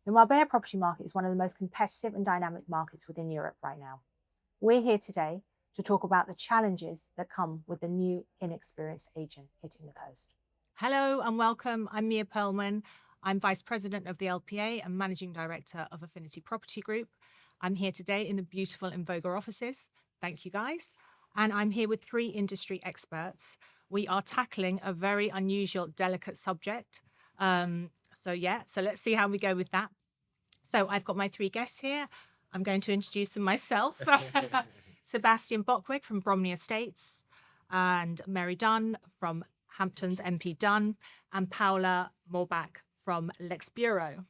The Marbella property market is one of the most competitive and dynamic markets within Europe right now. We're here today to talk about the challenges that come with the new inexperienced agent hitting the coast. Hello and welcome. I'm Mia Pearlman. I'm Vice President of the LPA and Managing Director of Affinity Property Group. I'm here today in the beautiful Invoga offices. Thank you, guys. And I'm here with three industry experts. We are tackling a very unusual, delicate subject. So let's see how we go with that. So I've got my three guests here. I'm going to introduce them myself. Sebastian Bockwick from Bromley Estates and Dunne from Hamptons MPDunne and Paula Morback from Lex Bureau.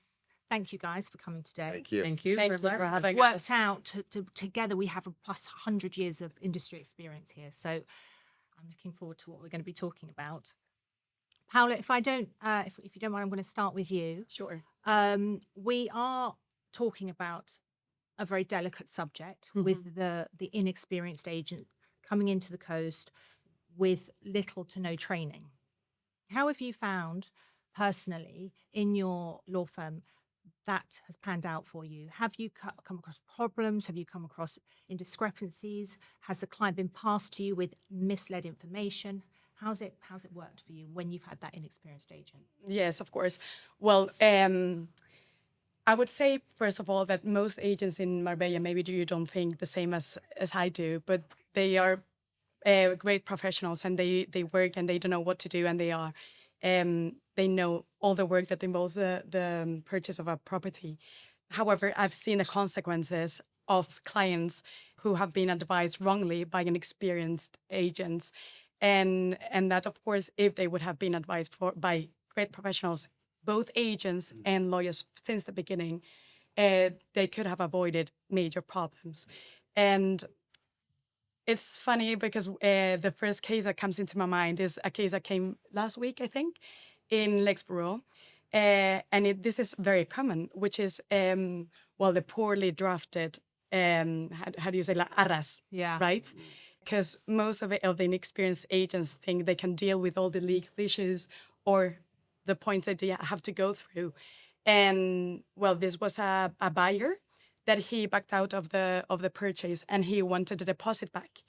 Thank you guys for coming today. Thank you. Thank you for having worked us. out together. We have a plus 100 years of industry experience here. So I'm looking forward to what we're going to be talking about. Paula, if you don't mind, I'm going to start with you. Sure. We are talking about a very delicate subject with the inexperienced agent coming into the coast with little to no training. How have you found personally in your law firm that has panned out for you? Have you come across problems? Have you come across indiscrepancies? Has the client been passed to you with misled information? How's it worked for you when you've had that inexperienced agent? Yes, of course. Well, I would say, first of all, that most agents in Marbella, maybe you don't think the same as I do, but they are great professionals and they work and they don't know what to do, and they know all the work that involves the purchase of a property. However, I've seen the consequences of clients who have been advised wrongly by an experienced agent. And that, of course, if they would have been advised by great professionals, both agents and lawyers since the beginning, they could have avoided major problems. And it's funny because the first case that comes into my mind is a case that came last week, I think, in Lex Bureau. And this is very common, which is, the poorly drafted, how do you say, arras, right? Because most of the inexperienced agents think they can deal with all the legal issues or the points that they have to go through. And, this was a buyer that he backed out of the purchase and he wanted the deposit back.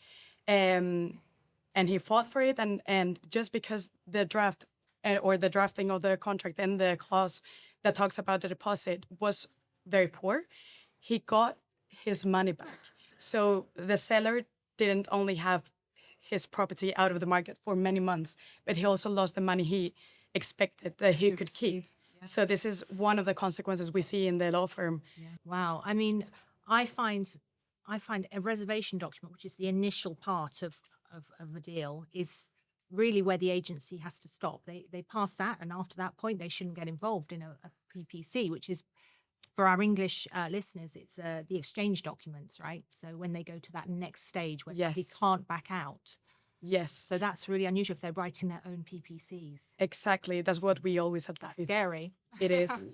And he fought for it. And just because the draft or the drafting of the contract and the clause that talks about the deposit was very poor, he got his money back. So the seller didn't only have his property out of the market for many months, but he also lost the money he expected that he could keep. Yeah. So this is one of the consequences we see in the law firm. Yeah. Wow. I mean, I find a reservation document, which is the initial part of a deal, is really where the agency has to stop. They pass that, and after that point, they shouldn't get involved in a PPC, which is, for our English listeners, it's the exchange documents, right? So when they go to that next stage where they can't back out. Yes. So that's really unusual if they're writing their own PPCs. Exactly. That's what we always advise. That's scary. It is.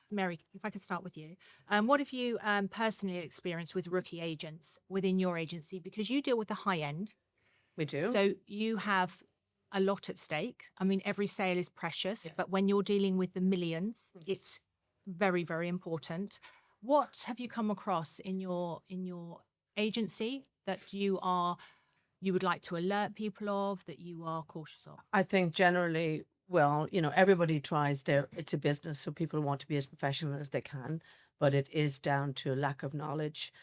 Mary, if I could start with you. What have you personally experienced with rookie agents within your agency? Because you deal with the high end. We do. So you have a lot at stake. I mean, every sale is precious, but when you're dealing with the millions, it's very, very important. What have you come across in your agency that you would like to alert people of, that you are cautious of? I think generally, everybody tries it's a business, so people want to be as professional as they can, but it is down to lack of knowledge.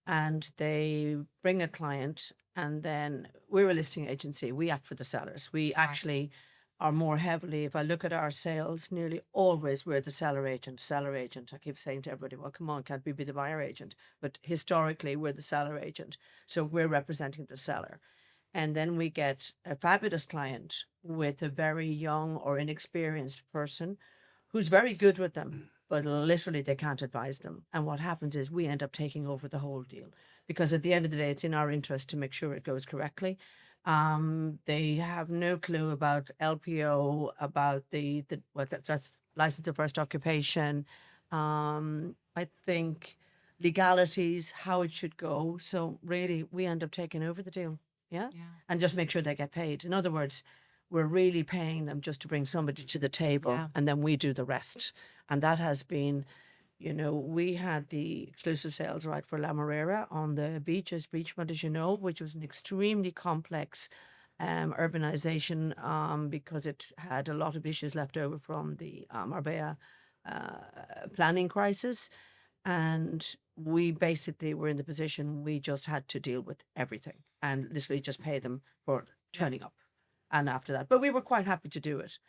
And they bring a client, and then we're a listing agency. We act for the sellers. We actually are more heavily, if I look at our sales, nearly always we're the seller agent. I keep saying to everybody, well, come on, can't we be the buyer agent? But historically, we're the seller agent. So we're representing the seller. And then we get a fabulous client with a very young or inexperienced person who's very good with them, but literally they can't advise them. And what happens is we end up taking over the whole deal, because at the end of the day, it's in our interest to make sure it goes correctly. They have no clue about LPO, about that's license of first occupation. I think legalities, how it should go. So really, we end up taking over the deal, and just make sure they get paid. In other words, we're really paying them just to bring somebody to the table, Yeah. and then we do the rest. And that has been, we had the exclusive sales right for La Morera on the beachfront, as you know, which was an extremely complex urbanization because it had a lot of issues left over from the Marbella planning crisis. And we basically were in the position we just had to deal with everything and literally just pay them for turning up. And after that, but we were quite happy to do it.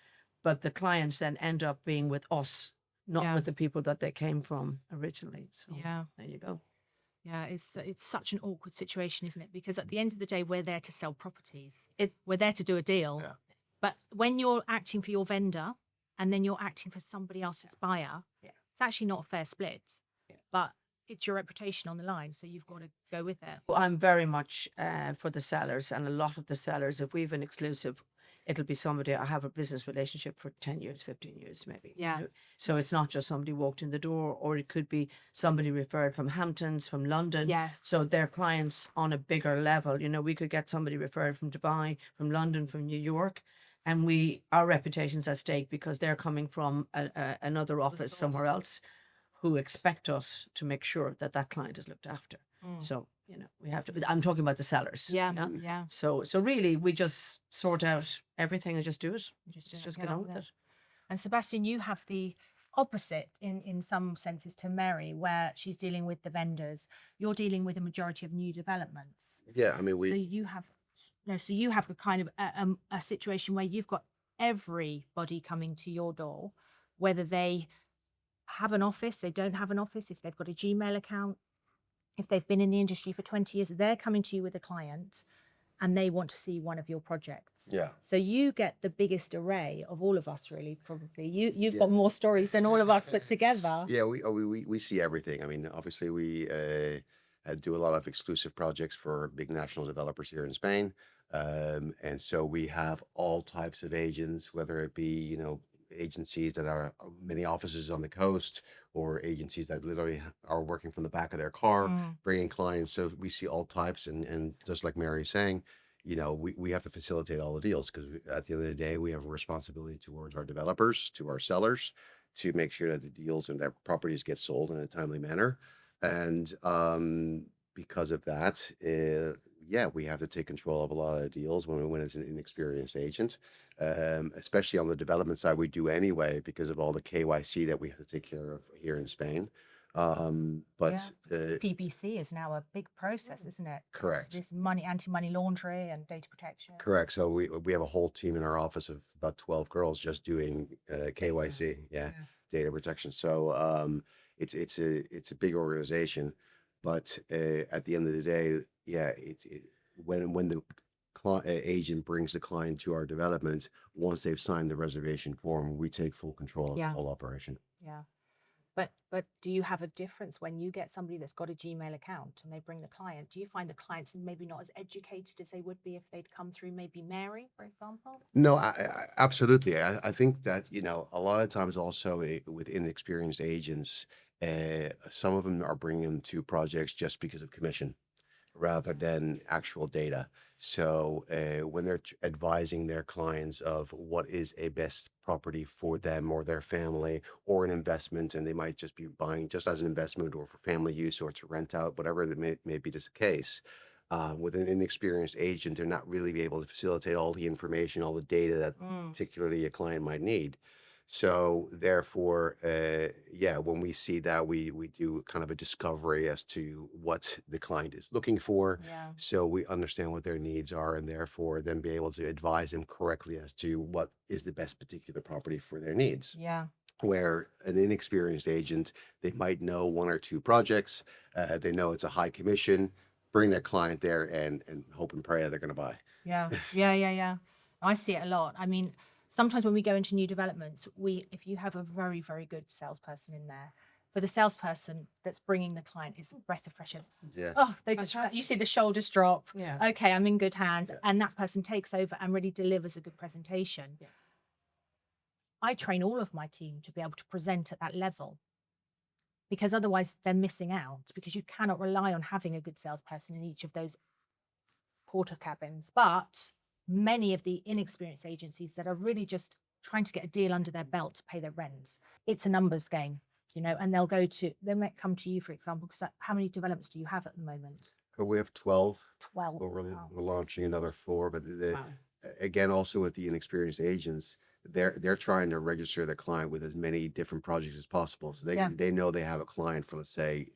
But the clients then end up being with us, not with the people that they came from originally. So there you go. Yeah, it's such an awkward situation, isn't it? Because at the end of the day, we're there to sell properties. We're there to do a deal. Yeah. But when you're acting for your vendor and then you're acting for somebody else's buyer, it's actually not a fair split. Yeah. But it's your reputation on the line, so you've got to go with it. Well, I'm very much for the sellers, and a lot of the sellers, if we have an exclusive, it'll be somebody I have a business relationship for 10 years, 15 years maybe. Yeah. So it's not just somebody walked in the door, or it could be somebody referred from Hamptons, from London. Yes. So they're clients on a bigger level. We could get somebody referred from Dubai, from London, from New York, and our reputation's at stake because they're coming from another office somewhere else, who expect us to make sure that that client is looked after. So, we have to, I'm talking about the sellers. Yeah. So really we just sort out everything and just do it. Just get on with it. And Sebastian, you have the opposite in some senses to Mary, where she's dealing with the vendors. You're dealing with a majority of new developments. Yeah, I mean, So you have a kind of a situation where you've got everybody coming to your door, whether they have an office, they don't have an office, if they've got a Gmail account, if they've been in the industry for 20 years, they're coming to you with a client and they want to see one of your projects. Yeah. So you get the biggest array of all of us, really, probably. You've got more stories than all of us put together. Yeah, we see everything. I mean, obviously we do a lot of exclusive projects for big national developers here in Spain. And so we have all types of agents, whether it be, agencies that are many offices on the coast, or agencies that literally are working from the back of their car, bringing clients. So we see all types. And just like Mary's saying, we have to facilitate all the deals, because at the end of the day, we have a responsibility towards our developers, to our sellers, to make sure that the deals and their properties get sold in a timely manner. And because of that, we have to take control of a lot of the deals when it's an inexperienced agent. Especially on the development side, we do anyway, because of all the KYC that we have to take care of here in Spain. PPC is now a big process, isn't it? Correct. This anti-money laundering and data protection. Correct. So we have a whole team in our office of about 12 girls just doing KYC, data protection. So it's a big organization, but at the end of the day, when the agent brings the client to our development, once they've signed the reservation form, we take full control of the whole operation. Yeah. But do you have a difference when you get somebody that's got a Gmail account and they bring the client? Do you find the clients maybe not as educated as they would be if they'd come through maybe Mary, for example? No, absolutely. I think that, a lot of times also with inexperienced agents, some of them are bringing them to projects just because of commission, rather than actual data. So when they're advising their clients of what is a best property for them or their family, or an investment, and they might just be buying just as an investment or for family use or to rent out, whatever it may be the case, with an inexperienced agent, they're not really able to facilitate all the information, all the data that particularly a client might need. So therefore, when we see that, we do kind of a discovery as to what the client is looking for. Yeah. So we understand what their needs are, and therefore then be able to advise them correctly as to what is the best particular property for their needs. Yeah. Where an inexperienced agent, they might know one or two projects, they know it's a high commission, bring their client there and hope and pray that they're going to buy. Yeah. I see it a lot. I mean, sometimes when we go into new developments, if you have a very, very good salesperson in there, for the salesperson that's bringing the client, is a breath of fresh air. Yeah. Oh, you see the shoulders drop. Yeah. Okay, I'm in good hands. Yeah. And that person takes over and really delivers a good presentation. Yeah. I train all of my team to be able to present at that level, because otherwise they're missing out, because you cannot rely on having a good salesperson in each of those porter cabins. But many of the inexperienced agencies that are really just trying to get a deal under their belt to pay their rent. It's a numbers game, and they might come to you, for example, because how many developments do you have at the moment? We have 12. 12. But we're Wow. launching another 4. But Wow. again, also with the inexperienced agents, they're trying to register the client with as many different projects as possible. So they know they have a client for, let's say,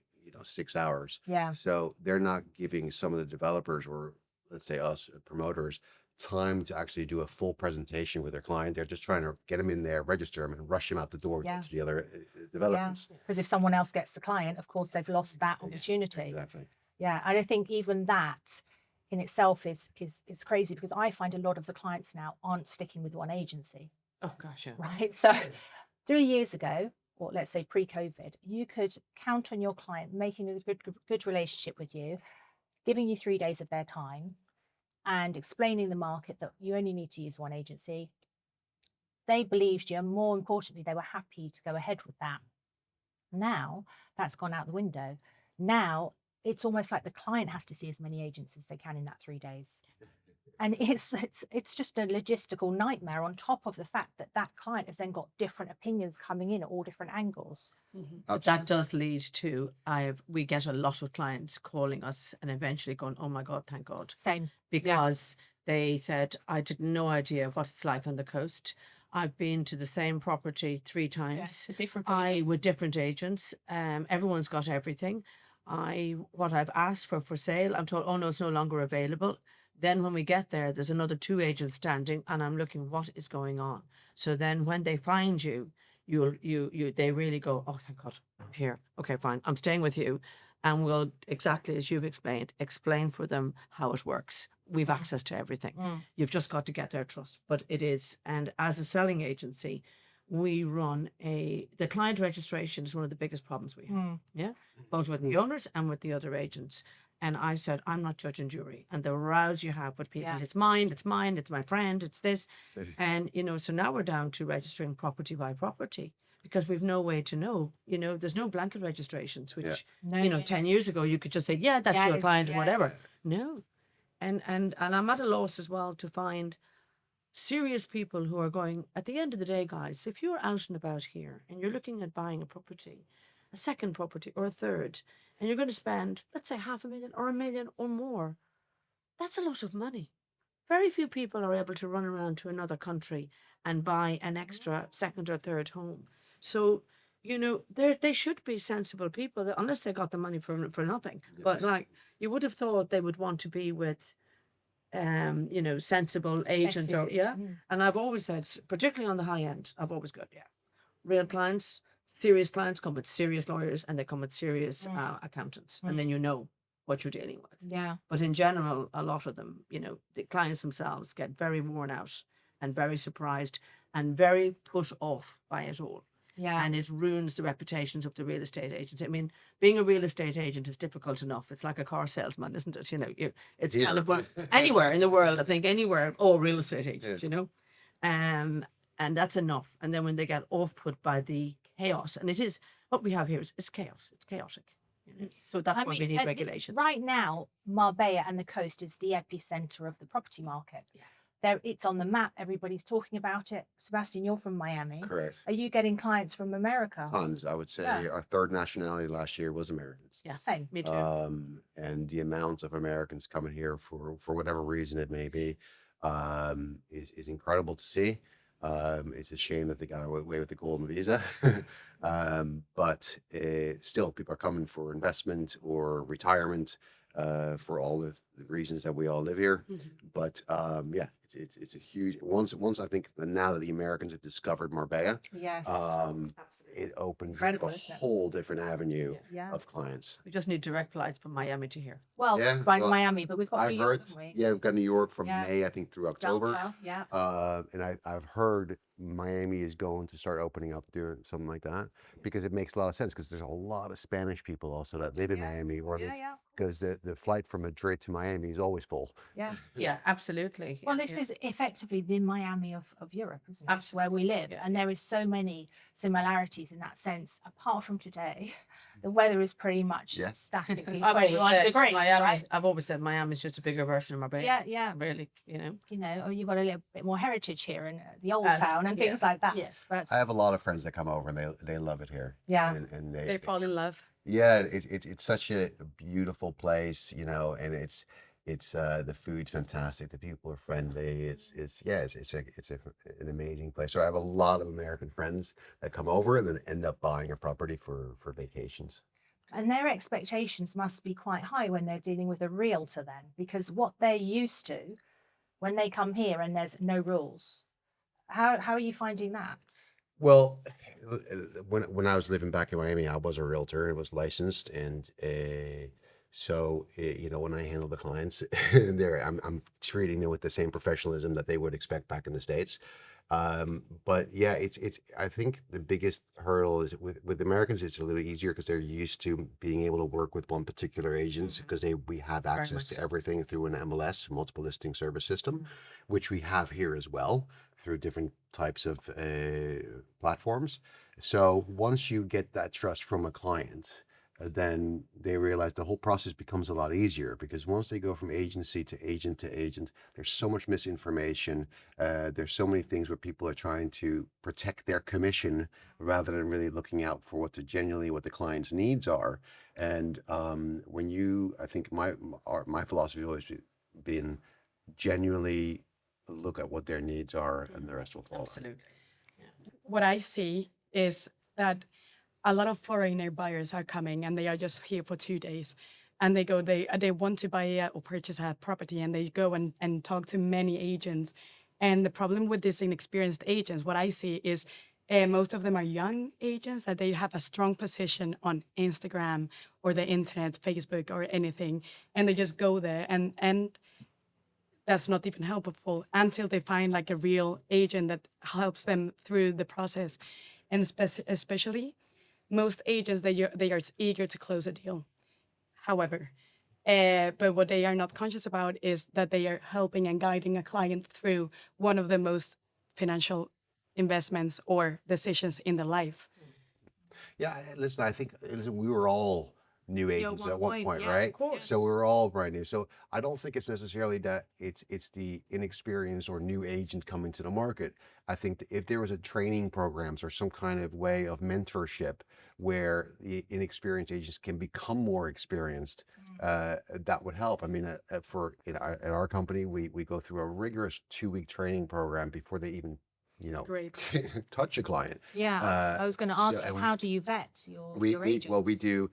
6 hours. Yeah. So they're not giving some of the developers, or let's say us promoters, time to actually do a full presentation with their client. They're just trying to get them in there, register them, and rush them out the door to the other developments. Because if someone else gets the client, of course, they've lost that opportunity. Exactly. Yeah, and I think even that in itself is crazy, because I find a lot of the clients now aren't sticking with one agency. Oh gosh, yeah. Right. So 3 years ago, or let's say pre-COVID, you could count on your client making a good relationship with you, giving you 3 days of their time, and explaining the market that you only need to use one agency. They believed you, and more importantly, they were happy to go ahead with that. Now that's gone out the window. Now it's almost like the client has to see as many agents as they can in that 3 days. And it's just a logistical nightmare, on top of the fact that that client has then got different opinions coming in at all different angles. But that does lead to, we get a lot of clients calling us and eventually going, oh my God, thank God. Same. Because they said, I had no idea what it's like on the coast. I've been to the same property 3 times. With different agents. Everyone's got everything. What I've asked for sale, I'm told, oh no, it's no longer available. Then when we get there, there's another 2 agents standing, and I'm looking, what is going on? So then when they find you, they really go, oh, thank God, here. Okay, fine. I'm staying with you. And we'll, exactly as you've explained, explain for them how it works. We've access to everything. You've just got to get their trust. But it is, and as a selling agency, we run the client registration is one of the biggest problems we have. Yeah. Both with the owners and with the other agents. And I said, I'm not judge and jury. And the rows you have with people, it's mine, it's my friend, it's this. And, so now we're down to registering property by property, because we've no way to know, there's no blanket registrations, which, 10 years ago, you could just say, yeah, that's your client, or whatever. No. And I'm at a loss as well to find serious people who are going, at the end of the day, guys, if you're out and about here and you're looking at buying a property, a second property or a third, and you're going to spend, let's say, $500,000 or $1 million or more, that's a lot of money. Very few people are able to run around to another country and buy an extra second or third home. So, they should be sensible people, that, unless they got the money for nothing. But you would have thought they would want to be with, sensible agents. And I've always said, particularly on the high end, I've always got, real clients. Serious clients come with serious lawyers, and they come with serious accountants, and then what you're dealing with. Yeah. But in general, a lot of them, the clients themselves get very worn out and very surprised and very put off by it all. Yeah. And it ruins the reputations of the real estate agents. I mean, being a real estate agent is difficult enough. It's like a car salesman, isn't it? It's kind of anywhere in the world, I think, anywhere, all real estate agents, and that's enough. And then when they get off-put by the chaos, and it is, what we have here is chaos. It's chaotic. So that's why we need regulations. Right now, Marbella and the coast is the epicenter of the property market. Yeah. It's on the map. Everybody's talking about it. Sebastian, you're from Miami. Correct. Are you getting clients from America? Tons. I would say our third nationality last year was Americans. Yeah, same. Me too. And the amount of Americans coming here for whatever reason it may be is incredible to see. It's a shame that they got away with the golden visa, but still people are coming for investment or retirement, for all the reasons that we all live here. But it's a huge, once I think now that the Americans have discovered Marbella, Yes. it opens Incredible, a isn't it? whole different avenue Yeah. of clients. We just need direct flights from Miami to here. Well, Yeah, by well, Miami, but we've got I've New York, heard, haven't we? we've got New York from Yeah. May, I think, through October. Delta, yeah. And I've heard Miami is going to start opening up, doing something like that, because it makes a lot of sense, because there's a lot of Spanish people also that live in Miami, or because the flight from Madrid to Miami is always full. Yeah. Yeah, absolutely. Well, this is effectively the Miami of Europe, isn't it? Absolutely. Where we live. And there is so many similarities in that sense, apart from today. the weather is pretty much Yeah. statically I've always 21 said degrees, right? I've always said Miami's just a bigger version of Marbella. Yeah, yeah. Really, you know. You know, or you've got a little bit more heritage here in the old As- town and yeah, things like that. yes. But I have a lot of friends that come over and they love it here. Yeah. And They fall in love. yeah, it's such a beautiful place, you know, and it's the food's fantastic. The people are friendly. It's an amazing place. So I have a lot of American friends that come over and then end up buying a property for vacations. and their expectations must be quite high when they're dealing with a realtor then, because what they're used to when they come here and there's no rules. How are you finding that? Well, when I was living back in Miami, I was a realtor and was licensed, and you know, when I handle the clients, I'm treating them with the same professionalism that they would expect back in the States. But yeah, it's I think the biggest hurdle is with Americans, it's a little easier because they're used to being able to work with one particular agent because we have access much to so. everything through an MLS, multiple listing service system, which we have here as well through different types of platforms. So once you get that trust from a client, then they realize the whole process becomes a lot easier because once they go from agency to agent, there's so much misinformation. There's so many things where people are trying to protect their commission rather than really looking out for what the client's needs are. And I think my philosophy has always been genuinely look at what their needs are, and the rest will follow. Absolutely. What I see is that a lot of foreigner buyers are coming and they are just here for 2 days, and they want to buy or purchase a property, and they go and talk to many agents. And the problem with these inexperienced agents, what I see is most of them are young agents that they have a strong position on Instagram or the internet, Facebook or anything, and they just go there and that's not even helpful until they find like a real agent that helps them through the process. And especially most agents, they are eager to close a deal. However, but what they are not conscious about is that they are helping and guiding a client through one of the most financial investments or decisions in their life. Yeah, listen, we were all new agents one at one point, point, yeah, of right? course. So we were all brand new. So I don't think it's necessarily that it's the inexperienced or new agent coming to the market. I think that if there was a training programs or some kind of way of mentorship where the inexperienced agents can become more experienced, that would help. I mean, at our company, we go through a rigorous 2-week training program before they even, you know, Great. touch a client. Yeah, I was going to ask you, and how do you vet your we agents? do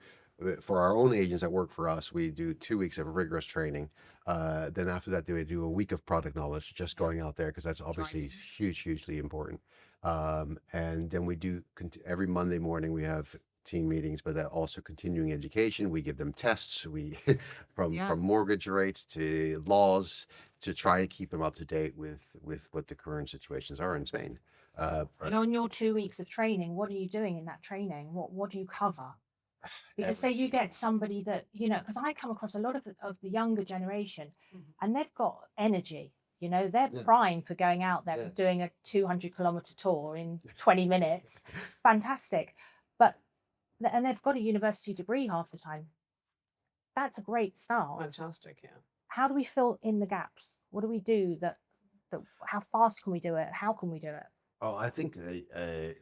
for our own agents that work for us. We do 2 weeks of rigorous training. Then after that, we do a week of product knowledge, just going out there because that's obviously hugely important. And then we do every Monday morning we have team meetings, but that also continuing education. We give them tests. We from mortgage rates to laws to try to keep them up to date with what the current situations are in Spain. And on your 2 weeks of training, what are you doing in that training? What do you cover? Because say you get somebody that, you know, because I come across a lot of the younger generation and they've got energy, you know, they're primed for going out there and doing a 200-kilometer tour in 20 minutes. Fantastic. And they've got a university degree half the time. That's a great start. Fantastic, yeah. How do we fill in the gaps? What do we do how fast can we do it? How can we do it? Oh, I think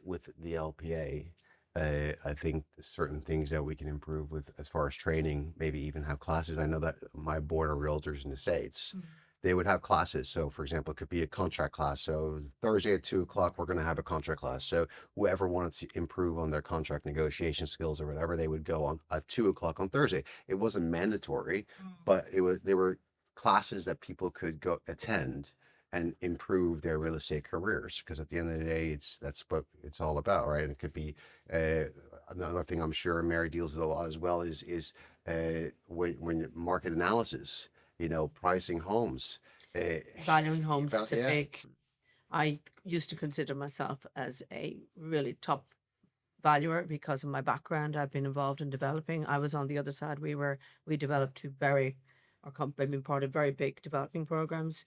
with the LPA, I think certain things that we can improve with as far as training, maybe even have classes. I know that my board of realtors in the States, they would have classes. So, for example, it could be a contract class. So Thursday at 2 o'clock, we're going to have a contract class. So whoever wanted to improve on their contract negotiation skills or whatever, they would go on at 2 o'clock on Thursday. It wasn't mandatory, but they were classes that people could go attend and improve their real estate careers, because at the end of the day, that's what it's all about, right? And it could be another thing I'm sure Mary deals with a lot as well is when market analysis, you know, pricing homes, Valuing homes, it's a yeah. big. I used to consider myself as a really top valuer because of my background. I've been involved in developing. I was on the other side. We developed I've been part of very big developing programs.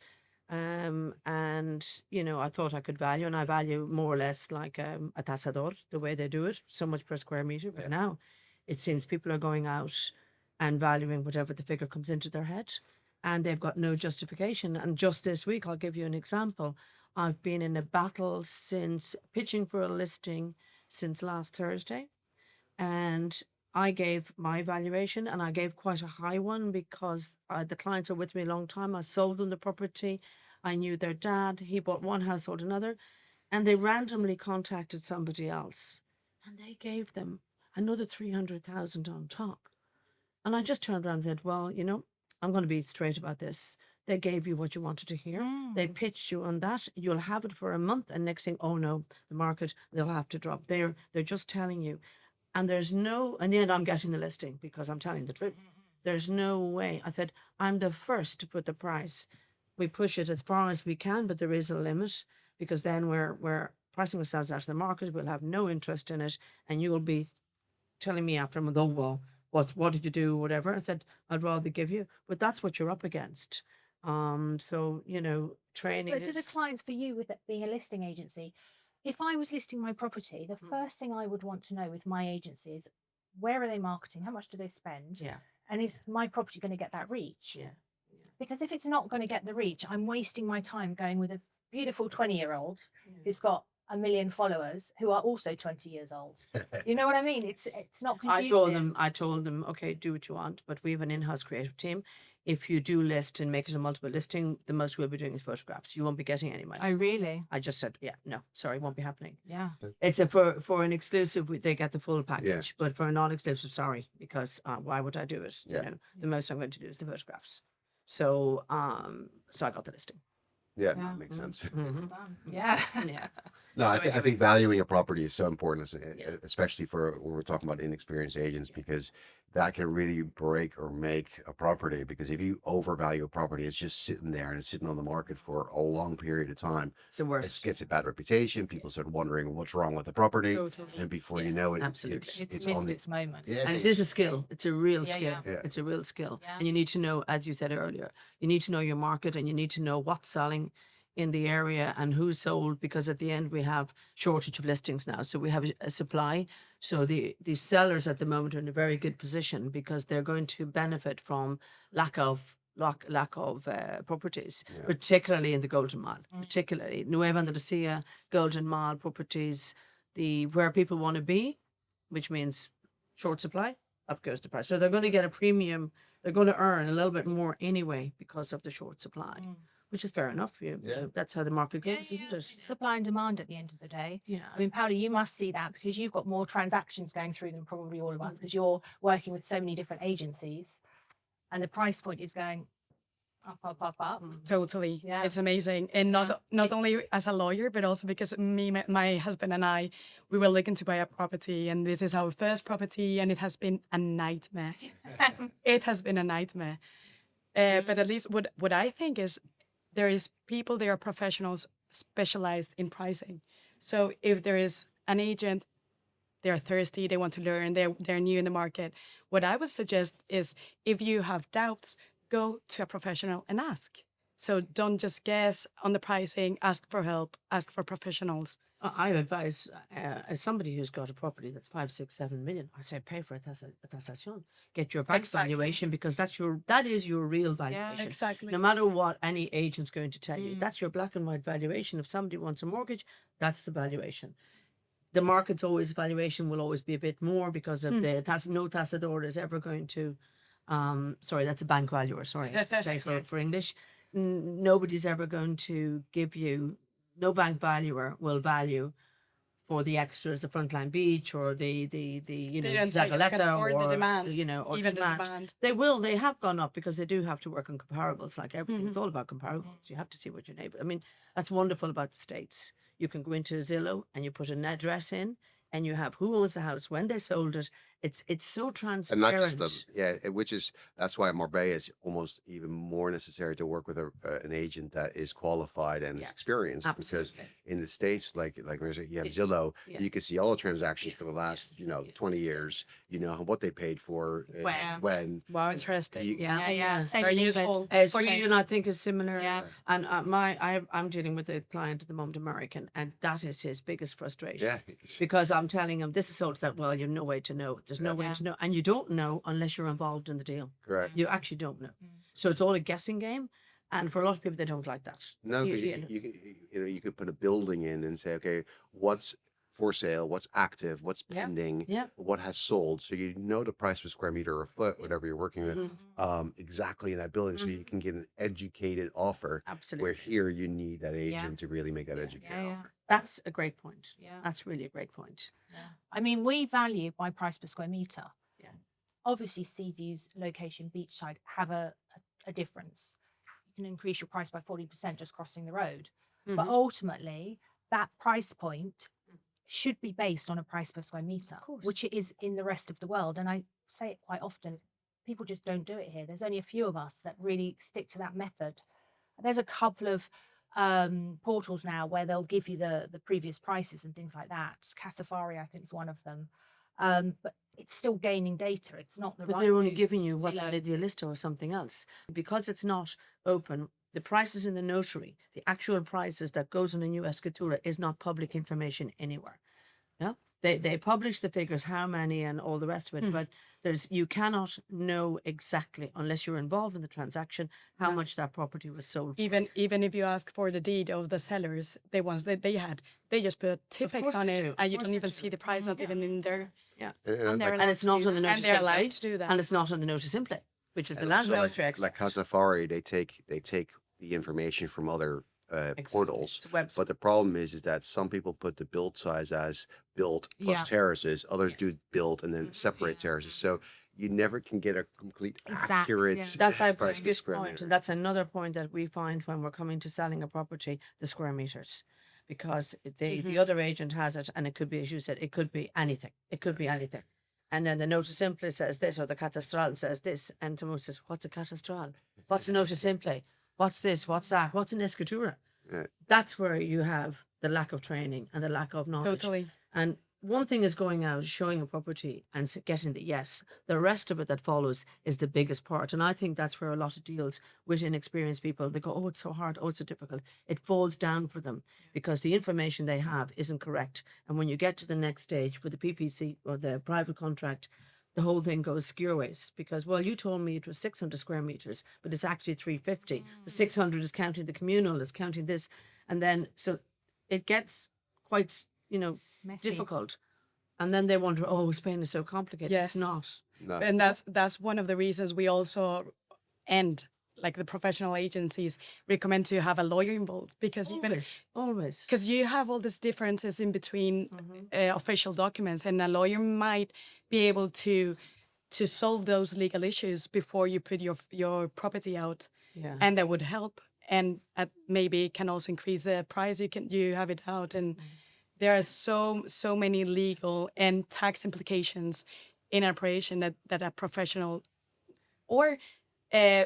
And you know, I thought I could value, and I value more or less like a tasador, the way they do it, so much per square meter. But now It seems people are going out and valuing whatever the figure comes into their head, and they've got no justification. And just this week, I'll give you an example. I've been in a battle since pitching for a listing since last Thursday, and I gave my valuation, and I gave quite a high one because the clients are with me a long time. I sold them the property. I knew their dad. He bought one house, sold another, and they randomly contacted somebody else, and they gave them another 300,000 on top. And I just turned around and said, well, you know, I'm going to be straight about this. They gave you what you wanted to hear. They pitched you on that. You'll have it for a month, and next thing, oh no, the market, they'll have to drop. They're just telling you. And there's no, in the end, I'm getting the listing because I'm telling the truth. There's no way. I said, I'm the first to put the price. We push it as far as we can, but there is a limit, because then we're pricing ourselves out of the market. We'll have no interest in it, and you will be telling me after a month, oh, well, what did you do, whatever. I said, I'd rather give you, but that's what you're up against. So, you know, training But do the is, clients, for you, with it being a listing agency, if I was listing my property, the first thing I would want to know with my agency is, where are they marketing? How much do they spend? yeah, And is my property going to get that reach? yeah. Because if it's not going to get the reach, I'm wasting my time going with a beautiful 20-year-old who's got 1 million followers who are also 20 years old. You know what I mean? It's not conducive. I told them, okay, do what you want, but we have an in-house creative team. If you do list and make it a multiple listing, the most we'll be doing is photographs. You won't be getting any money. Oh, really? I just said, yeah, no, sorry, won't be happening. Yeah. It's for an exclusive, they get the full package, but for a non-exclusive, sorry, because why would I do it? Yeah. You know, the most I'm going to do is the photographs. So, so I got the listing. Yeah, Yeah. that makes sense. Yeah. Yeah. No, So I anyway. think valuing a property is so important, especially for when we're talking about inexperienced agents, because that can really break or make a property. Because if you overvalue a property, it's just sitting there and it's sitting on the market for a long period of time. It's the It worst. gets a bad reputation. People start wondering what's wrong with the property, Totally. and before Yeah, you know it, absolutely. It's on missed the, its moment. yeah, And it's, it is a skill. It's a real Yeah, skill. yeah. It's a real skill. Yeah. And you need to know, as you said earlier, you need to know your market, and you need to know what's selling in the area and who's sold, because at the end we have shortage of listings now. So we have a supply. So the sellers at the moment are in a very good position, because they're going to benefit from lack of properties, particularly in the Golden Mile, particularly Nueva Andalusia, Golden Mile properties, where people want to be, which means short supply, up goes the price. So they're going to get a premium. They're going to earn a little bit more anyway because of the short supply, which is fair enough. That's how the market goes, isn't it? Supply and demand at the end of the day. Yeah. I mean, Paula, you must see that because you've got more transactions going through than probably all of us, because you're working with so many different agencies, and the price point is going up, up, up, up. Totally. Yeah. It's amazing. And not only as a lawyer, but also because my husband and I, we were looking to buy a property, and this is our first property, and it has been a nightmare. It has been a nightmare. But at least what I think is, there are professionals specialized in pricing. So if there is an agent, they're thirsty, they want to learn, they're new in the market. What I would suggest is, if you have doubts, go to a professional and ask. So don't just guess on the pricing, ask for help, ask for professionals. I advise, as somebody who's got a property that's 5, 6, 7 million, I say pay for a taxation. Get your bank Exactly. valuation, because that is your real valuation. exactly. No matter what any agent's going to tell you, that's your black and white valuation. If somebody wants a mortgage, that's the valuation. The market's valuation will always be a bit more, because of no tasador is ever going to, sorry, that's a bank valuer, sorry, I should say for English. Nobody's ever going to give you, no bank valuer will value for the extras, the frontline beach or the don't say you can Zagaleta, afford the demand, or even the demand. demand. They have gone up, because they do have to work on comparables, like everything. It's all about comparables. You have to see what your neighbor, I mean, that's wonderful about the States. You can go into Zillow and you put an address in, and you have who owns the house, when they sold it. It's so and transparent. not just that's why Marbella is almost even more necessary to work with an agent that is qualified and is experienced. Absolutely. Because in the States, like there's you have Zillow, you can see all the transactions for the last 20 years. You know what they paid for when. Wow, interesting. Yeah. Same Very in England. useful. Sweden, I think, is similar. Yeah. And I'm dealing with a client at the moment, American, and that is his biggest frustration. Yeah. Because I'm telling him this is sold, that, well, you have no way to know. There's There's no way Yeah. to know. And you don't know unless you're involved in the deal. Correct. You actually don't know. So it's all a guessing game. And for a lot of people, they don't like that. No, because You know. you could put a building in and say, okay, what's for sale, what's active, what's Yeah. pending, Yeah. what has sold, so you know the price per square meter or a foot, whatever you're working with, exactly in that building, so you can get an educated offer. Absolutely. Where here you need that agent to really make that educated Yeah. offer. That's a great point. Yeah. That's really a great point. I mean, we value by price per square meter. Yeah. Obviously, sea views, location, beachside have a difference. You can increase your price by 40% just crossing the road. But ultimately, that price point should be based on a price per square meter, course. which it is in the rest of the world. And I say it quite often, people just don't do it here. There's only a few of us that really stick to that method. There's a couple of portals now where they'll give you the previous prices and things like that. Casafari, I think, is one of them. But it's still gaining data. It's not the But right they're only move. giving you what's Zillow. on Idealista or something else. Because it's not open, the prices in the notary, the actual prices that goes on a new escritura is not public information anywhere. Yeah, they publish the figures, how many and all the rest of it, but you cannot know exactly unless you're involved in the transaction how much that property was sold for. Even if you ask for the deed of the sellers, the ones that they had, they just put Tipex course on they it, do. and Of you course don't they even do. see the price, not even in there. Yeah, And they're like, and it's not on the notice And they're allowed simply, to do that. and it's not on the notice simply, which is the land so registry like, extra. like Casafari, they take the information from other portals. It's a website. But the problem is that some people put the build size as built plus Yeah. terraces, others do built and then separate terraces. So you never can get a complete Exact, accurate yeah. That's a price per good square point, meter. and that's another point that we find when we're coming to selling a property: the square meters, because the other agent has it, and it could be, as you said, it could be anything. It could be anything, and then the notice simple says this, or the catastral says this, and someone says, "What's a catastral? What's a notice simple? What's this? What's that? What's an escritura?" Yeah. That's where you have the lack of training and the lack of knowledge. Totally. And one thing is going out, showing a property and getting the yes. The rest of it that follows is the biggest part. And I think that's where a lot of deals with inexperienced people, they go, oh, it's so hard, oh, it's so difficult. It falls down for them because the information they have isn't correct. And when you get to the next stage with the PPC or the private contract, the whole thing goes skewerways because, well, you told me it was 600 square meters, but it's actually 350. The 600 is counting the communal, is counting this. And then, so it gets quite, Messy. difficult. And then they wonder, oh, Spain is so complicated. Yes. It's not. No. And that's one of the reasons we also like the professional agencies recommend to have a lawyer involved, because Always. because you have all these differences in between official documents, and a lawyer might be able to solve those legal issues before you put your property out, Yeah. and that would help, and maybe can also increase the price you have it out, and there are so many legal and tax implications in an operation that a professional or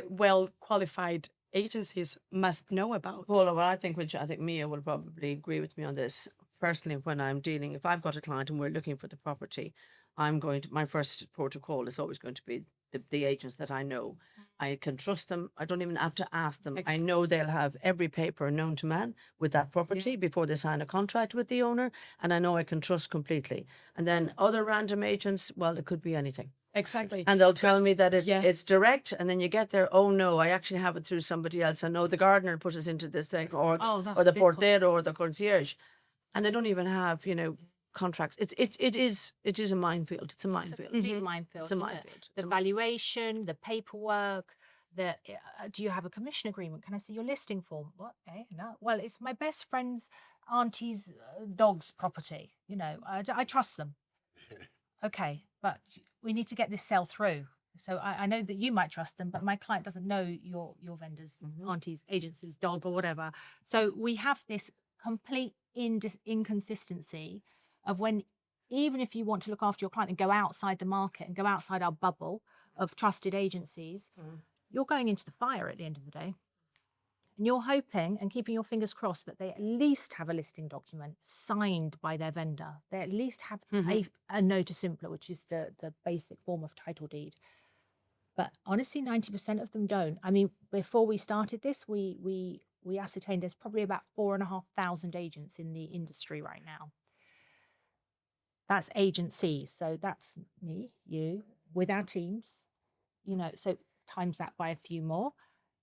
well qualified agencies must know about. Paula, well, I think Mia will probably agree with me on this. Personally, when I'm dealing, if I've got a client and we're looking for the property, my first protocol is always going to be the agents that I know. I can trust them. I don't even have to ask them. I know they'll have every paper known to man with that property before they sign a contract with the owner, and I know I can trust completely. And then other random agents, well, it could be anything. Exactly. And they'll tell me that Yes. it's direct, and then you get there, oh no, I actually have it through somebody else. I know the gardener put us into this thing, or the portero, or the concierge. And they don't even have, contracts. It is a minefield. It's a minefield. Complete minefield. It's a isn't it? minefield. The valuation, the paperwork, do you have a commission agreement? Can I see your listing form? What? No. Well, it's my best friend's auntie's dog's property. I trust them. Okay, but we need to get this sale through. So I know that you might trust them, but my client doesn't know your vendor's auntie's agency's dog or whatever. So we have this complete inconsistency of when, even if you want to look after your client and go outside the market and go outside our bubble of trusted agencies, you're going into the fire at the end of the day. And you're hoping and keeping your fingers crossed that they at least have a listing document signed by their vendor. They at least have a notice simpler, which is the basic form of title deed. But honestly, 90% of them don't. I mean, before we started this, we ascertained there's probably about 4,500 agents in the industry right now. That's agencies. So that's me, you, with our teams, so times that by a few more.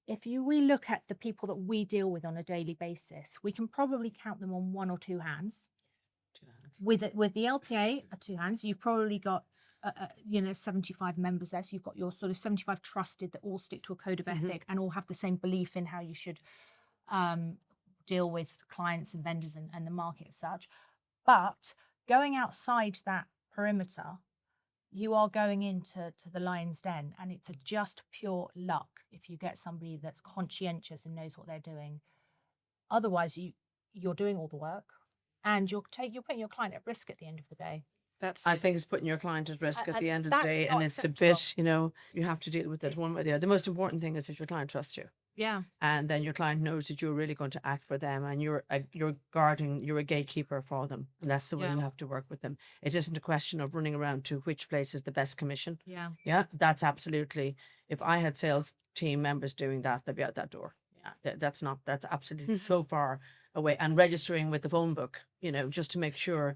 If we look at the people that we deal with on a daily basis, we can probably count them on one or two hands. With the LPA at two hands, you've probably got 75 members there. So you've got your sort of 75 trusted that all stick to a code of ethic and all have the same belief in how you should deal with clients and vendors and the market as such. But going outside that perimeter, you are going into the lion's den, and it's just pure luck if you get somebody that's conscientious and knows what they're doing. Otherwise, you're doing all the work, and you're putting your client at risk at the end of the day. I think it's putting your client at risk at And the end of the that's day, not and it's a acceptable. bit, you have to deal with it one way or the other. The most important thing is that your client trusts you, Yeah. and then your client knows that you're really going to act for them, and you're guarding, you're a gatekeeper for them, and that's the way you have to work with them. It isn't a question of running around to which place is the best commission. Yeah. Yeah, that's absolutely. If I had sales team members doing that, they'd be out that door. Yeah, that's absolutely so far away. And registering with the phone book, just to make sure,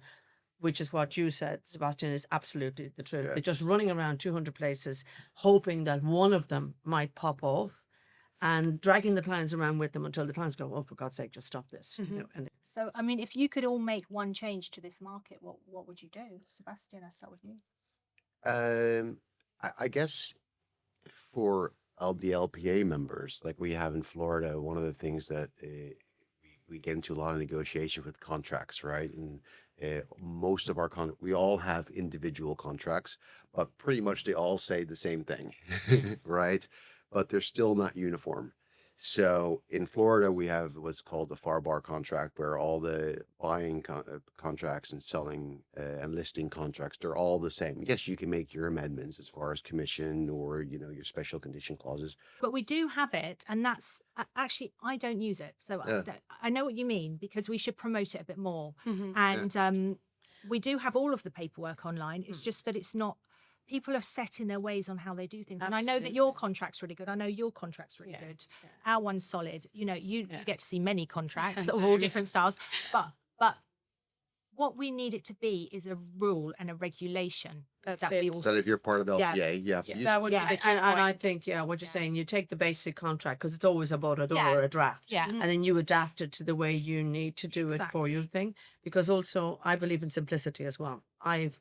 which is what you said, Sebastian, is absolutely the truth. Yeah. They're just running around 200 places, hoping that one of them might pop off, and dragging the clients around with them until the clients go, "Oh, for God's sake, just stop this." And So, I mean, if you could all make one change to this market, what would you do? Sebastian, I'll start with you. I guess for the LPA members, like we have in Florida, one of the things that we get into a lot of negotiation with contracts, right? And most of our we all have individual contracts, but pretty much they all say the same thing, right? But they're still not uniform. So in Florida, we have what's called the FAR bar contract, where all the buying contracts and selling and listing contracts, they're all the same. Yes, you can make your amendments as far as commission or, your special condition clauses. But we do have it, and that's actually, I don't use it. So I know what you mean, because we should promote it a bit more. And we do have all of the paperwork online. It's just that it's not, people are set in their ways on how they do things. And I know that your contract's really good. I know your contract's really good. Our one's solid. You get to see many contracts of all different styles. But what we need it to be is a rule and a regulation. That's that it. we all That if you're part of the Yeah. LPA, you have to use That would Yeah. be the key and I point. think, what you're saying, you take the basic contract, because it's always about a door or a draft. Yeah. And then you adapt it to the way you need to do it for your thing. Because also, I believe in simplicity as well.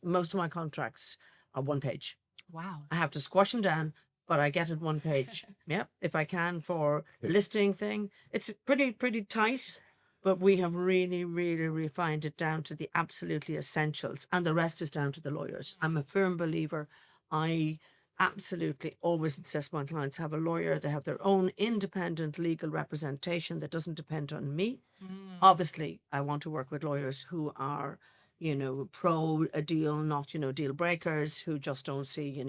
Most of my contracts are one page. Wow. I have to squash them down, but I get it one page. If I can, for listing thing. It's pretty tight, but we have really, really refined it down to the absolutely essentials, and the rest is down to the lawyers. I'm a firm believer. I absolutely always insist my clients have a lawyer. They have their own independent legal representation that doesn't depend on me. Obviously, I want to work with lawyers who are, pro a deal, not, deal breakers, who just don't see,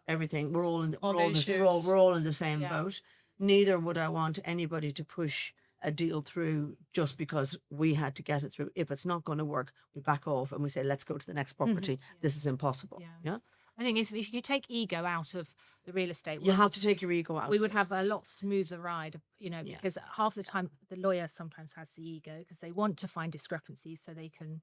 everything. We're all in the, we're all in the same boat. Neither would I want anybody to push a deal through just because we had to get it through. If it's not going to work, we back off and we say, let's go to the next property. This is impossible. Yeah. I think if you take ego out of the real estate, You have to take your ego out. we would have a lot smoother ride, because half the time the lawyer sometimes has the ego because they want to find discrepancies so they can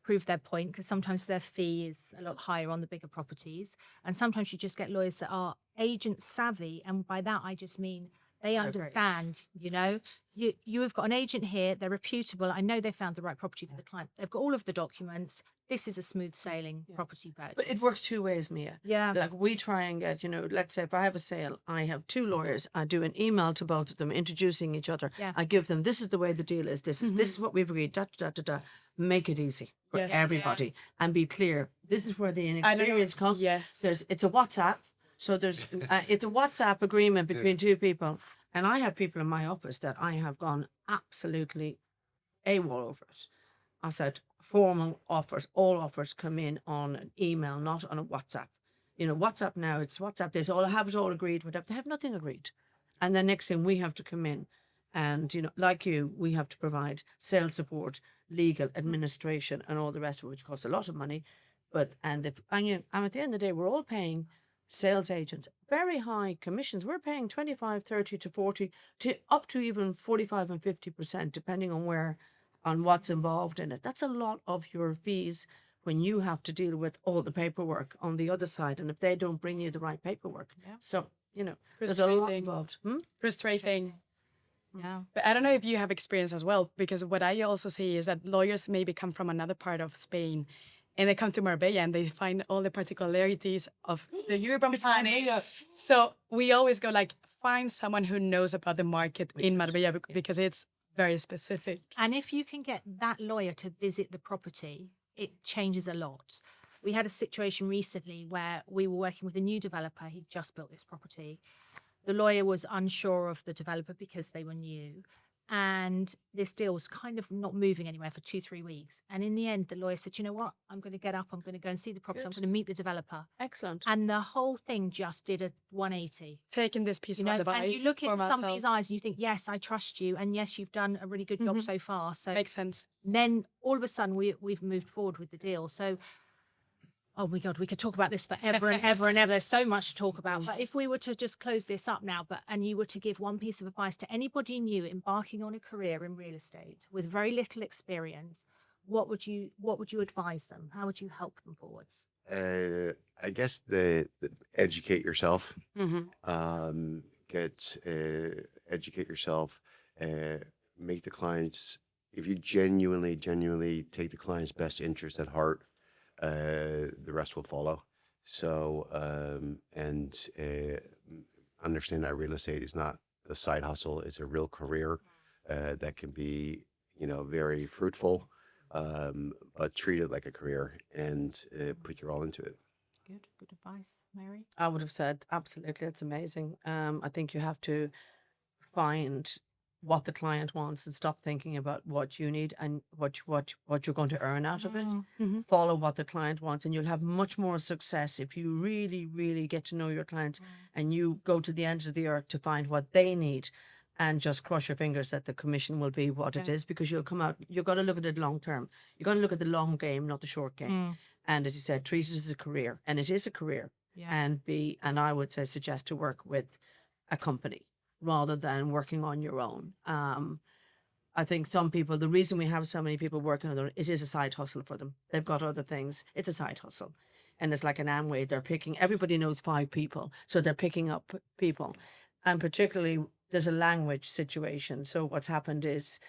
prove their point, because sometimes their fee is a lot higher on the bigger properties. And sometimes you just get lawyers that are agent savvy. And by that, I just mean they understand, you have got an agent here, they're reputable. I know they found the right property for the client. They've got all of the documents. This is a smooth sailing property purchase. But it works two ways, Mia. Yeah. Like we try and get, let's say if I have a sale, I have two lawyers. I do an email to both of them introducing each other. Yeah. I give them, this is the way the deal is. This is what we've agreed. Make it easy for everybody and be clear. This is where the inexperience comes. Yes. It's a WhatsApp. So it's a WhatsApp agreement between two people. And I have people in my office that I have gone absolutely AWOL over it. I said, formal offers, all offers come in on an email, not on a WhatsApp. WhatsApp now, it's WhatsApp. They say, I have it all agreed, whatever. They have nothing agreed. And then next thing we have to come in and, like you, we have to provide sales support, legal, administration, and all the rest of it, which costs a lot of money. And at the end of the day, we're all paying sales agents very high commissions. We're paying 25, 30 to 40 to up to even 45 and 50%, depending on what's involved in it. That's a lot of your fees when you have to deal with all the paperwork on the other side, and if they don't bring you the right paperwork. Yeah. So, there's a lot Frustrating. involved. Frustrating. Yeah. But I don't know if you have experience as well, because what I also see is that lawyers maybe come from another part of Spain and they come to Marbella and they find all the particularities of the urban planning. So we always go like, find someone who knows about the market in Marbella because it's very specific. And if you can get that lawyer to visit the property, it changes a lot. We had a situation recently where we were working with a new developer. He'd just built this property. The lawyer was unsure of the developer because they were new. And this deal was kind of not moving anywhere for 2-3 weeks. And in the end, the lawyer said, you know what? I'm going to get up. I'm going to go and see the property. I'm Good. going to meet the developer. Excellent. And the whole thing just did a 180. Taking this piece You of know, advice and you look for at somebody's myself. eyes and you think, yes, I trust you. And yes, you've done a really good job so far. So Makes sense. then all of a sudden we've moved forward with the deal. So, oh my God, we could talk about this forever and ever and ever. There's so much to talk about. But if we were to just close this up now, and you were to give one piece of advice to anybody new embarking on a career in real estate with very little experience, what would you advise them? How would you help them forwards? I guess the educate yourself. Mm-hmm. Educate yourself. Make the clients. If you genuinely take the client's best interest at heart, the rest will follow. So understand that real estate is not a side hustle; it's a real career that can be, very fruitful. But treat it like a career and put your all into it. Good advice, Mary. I would have said absolutely. It's amazing. I think you have to find what the client wants and stop thinking about what you need and what you're going to earn out of it. Mm-hmm. Follow what the client wants, and you'll have much more success if you really get to know your clients and you go to the ends of the earth to find what they need, and just cross your fingers that the commission will be what it is, because you'll come out. You've got to look at it long term. You've got to look at the long game, not the short game. And as you said, treat it as a career, and it is a career. Yeah. And I would say suggest to work with a company rather than working on your own. I think some people, the reason we have so many people working on their own, it is a side hustle for them. They've got other things. It's a side hustle. And it's like an Amway. Everybody knows 5 people. So they're picking up people. And particularly, there's a language situation. So what's happened is,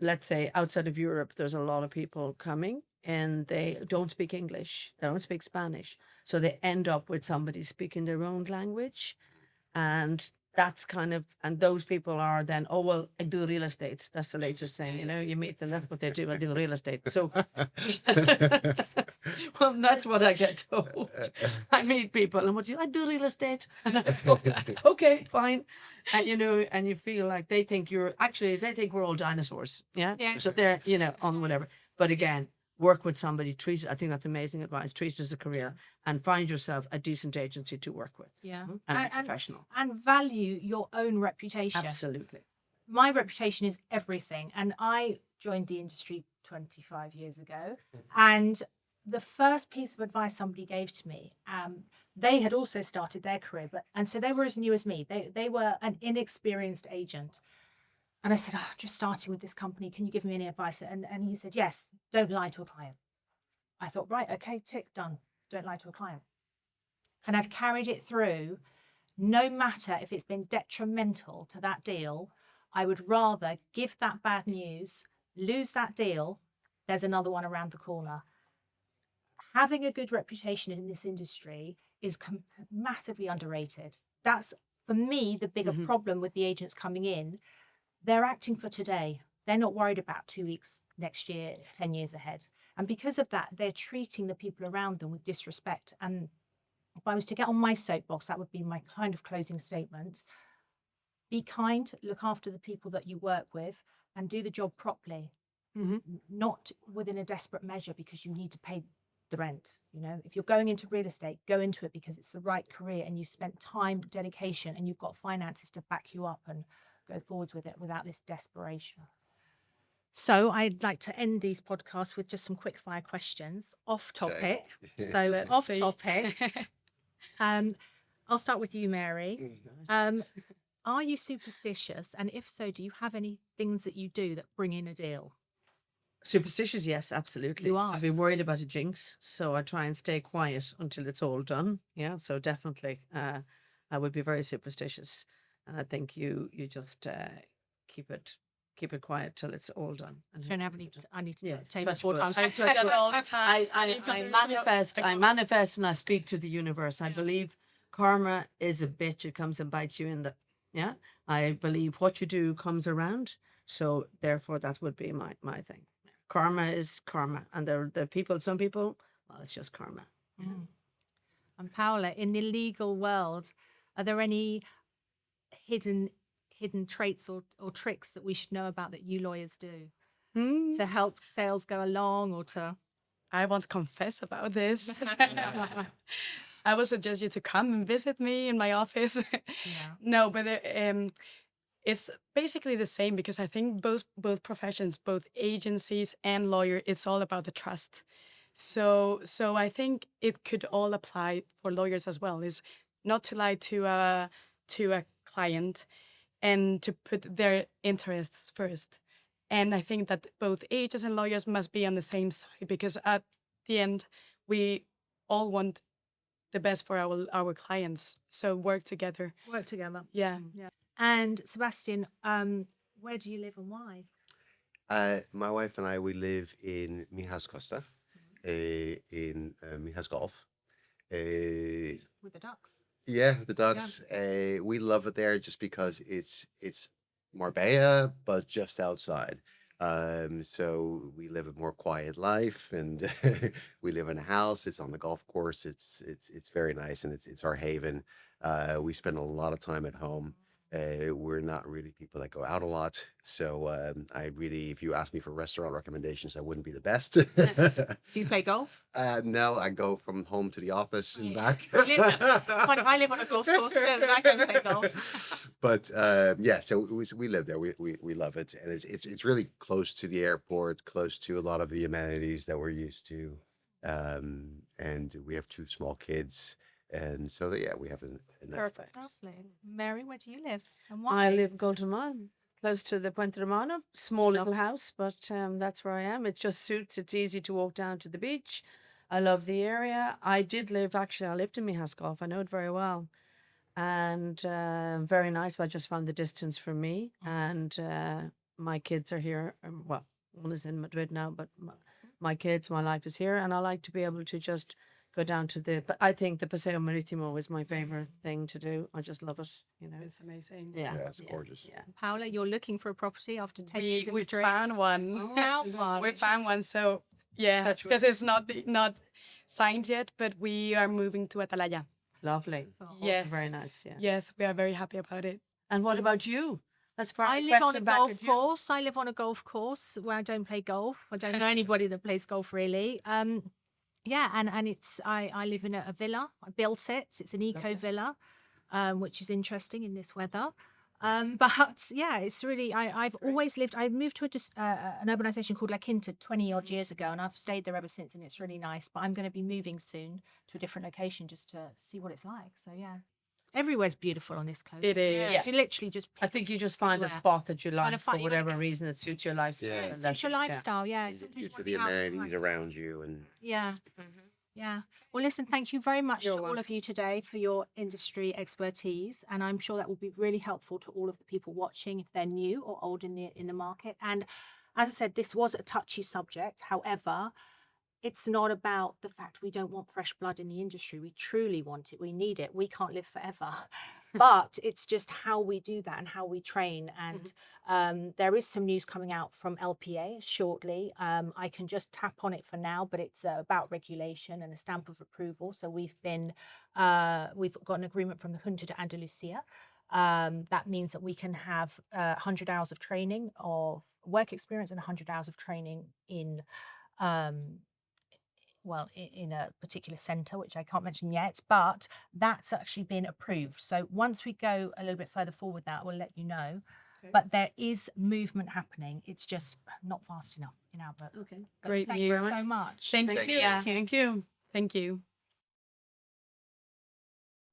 let's say outside of Europe, there's a lot of people coming and they don't speak English. They don't speak Spanish. So they end up with somebody speaking their own language. And that's and those people are then, oh, well, I do real estate. That's the latest thing, you meet them, that's what they do. I do real estate. So, well, that's what I get told. I meet people and I do real estate. And I go, okay, fine. And, and you feel like they think they think we're all dinosaurs. Yeah. Yeah. So they're, on whatever. But again, work with somebody, treat it. I think that's amazing advice. Treat it as a career and find yourself a decent agency to work with. Yeah. And a professional. And value your own reputation. Absolutely. My reputation is everything. And I joined the industry 25 years ago. And the first piece of advice somebody gave to me, they had also started their career, and so they were as new as me. They were an inexperienced agent. And I said, just starting with this company, can you give me any advice? And he said, yes, don't lie to a client. I thought, right, okay, tick, done. Don't lie to a client. And I've carried it through. No matter if it's been detrimental to that deal, I would rather give that bad news, lose that deal. There's another one around the corner. Having a good reputation in this industry is massively underrated. That's, for me, the bigger problem with the agents coming in. They're acting for today. They're not worried about 2 weeks, next year, 10 years ahead. And because of that, they're treating the people around them with disrespect. And if I was to get on my soapbox, that would be my kind of closing statement. Be kind, look after the people that you work with, and do the job properly. Not within a desperate measure because you need to pay the rent. If you're going into real estate, go into it because it's the right career and you spent time, dedication, and you've got finances to back you up and go forwards with it without this desperation. So I'd like to end these podcasts with just some quick fire questions off topic. Okay. So Let's off see. topic. I'll start with you, Mary. Are you superstitious? And if so, do you have any things that you do that bring in a deal? Superstitious, yes, absolutely. You are. I've been worried about a jinx, so I try and stay quiet until it's all done. Yeah, so definitely, I would be very superstitious, and I think you just keep it quiet till it's all done. And Don't have any. I need to Yeah, take touch 4 wood. times. I do that all the time. I manifest, and I speak to the universe. I believe karma is a bitch. It comes and bites you in the. Yeah, I believe what you do comes around. So therefore, that would be my thing. Karma is karma, and the people. Some people, well, it's just karma. And Paula, in the legal world, are there any hidden traits or tricks that we should know about that you lawyers do to help sales go along or to? I won't confess about this. I will suggest you to come and visit me in my office. No, but it's basically the same because I think both professions, both agencies and lawyer, it's all about the trust. So I think it could all apply for lawyers as well. Is not to lie to a client and to put their interests first. And I think that both agents and lawyers must be on the same side because at the end, we all want the best for our clients. So work together. Work together. Yeah. And Sebastian, where do you live and why? My wife and I, we live in Costa, in Golf. With the ducks. Yeah, the dogs. We love it there just because it's Marbella, but just outside. So we live a more quiet life, and we live in a house. It's on the golf course. It's very nice, and it's our haven. We spend a lot of time at home. We're not really people that go out a lot. So I really, if you ask me for restaurant recommendations, I wouldn't be the best. Do you play golf? No, I go from home to the office and back. I live on a golf course too, and I don't play golf. But yeah, so we live there. We love it, and it's really close to the airport, close to a lot of the amenities that we're used to, and we have 2 small kids, and so yeah, we have a nice Perfect. Lovely. Mary, where do you live and why? I live in Golden, close to the Puente Romano. Small little house, but that's where I am. It just suits. It's easy to walk down to the beach. I love the area. I lived in Mijas Golf. I know it very well. And very nice, but I just found the distance for me. And my kids are here. Well, one is in Madrid now, but my kids, my life is here. And I like to be able to just go down to but I think the Paseo Maritimo is my favorite thing to do. I just love it, It's amazing. Yeah. Yeah, it's gorgeous. Yeah. Paula, you're looking for a property after 10 years in We Madrid. found one. Found one. We found one. So yeah, Touch wood. because it's not signed yet, but we are moving to Atalaya. Lovely. Yes. Very nice, yeah. Yes, we are very happy about it. And what about you? Let's I live on a golf course. I live on a golf course where I don't play golf. I don't know anybody that plays golf really. Yeah, and it's I live in a villa. I built it. It's an eco villa, which is interesting in this weather. But yeah, it's really I've always lived. I moved to an urbanisation called La Quinta 20 odd years ago, and I've stayed there ever since, and it's really nice. But I'm going to be moving soon to a different location just to see what it's like. So yeah, everywhere's beautiful on this coast. It is. You can literally just. I think you just find a Everywhere. spot that you like for you whatever wanna go. reason that suits your lifestyle. Yeah. and It's that's your it, yeah. lifestyle, yeah. Used to the amenities around you, and Yeah. Yeah. Well, listen, thank you very much to all of you today for your industry expertise. And I'm sure that will be really helpful to all of the people watching if they're new or old in the market. And as I said, this was a touchy subject. However, it's not about the fact we don't want fresh blood in the industry. We truly want it. We need it. We can't live forever. But it's just how we do that and how we train. And there is some news coming out from LPA shortly. I can just tap on it for now, but it's about regulation and a stamp of approval. So we've got an agreement from the Junta de Andalusia. That means that we can have 100 hours of training of work experience and 100 hours of training in in a particular centre, which I can't mention yet, but that's actually been approved. So once we go a little bit further forward with that, we'll let you know. Okay. But there is movement happening. It's just not fast enough in our book. Okay. Great Thank you news. so much. Thank you. Thank you. Thank you.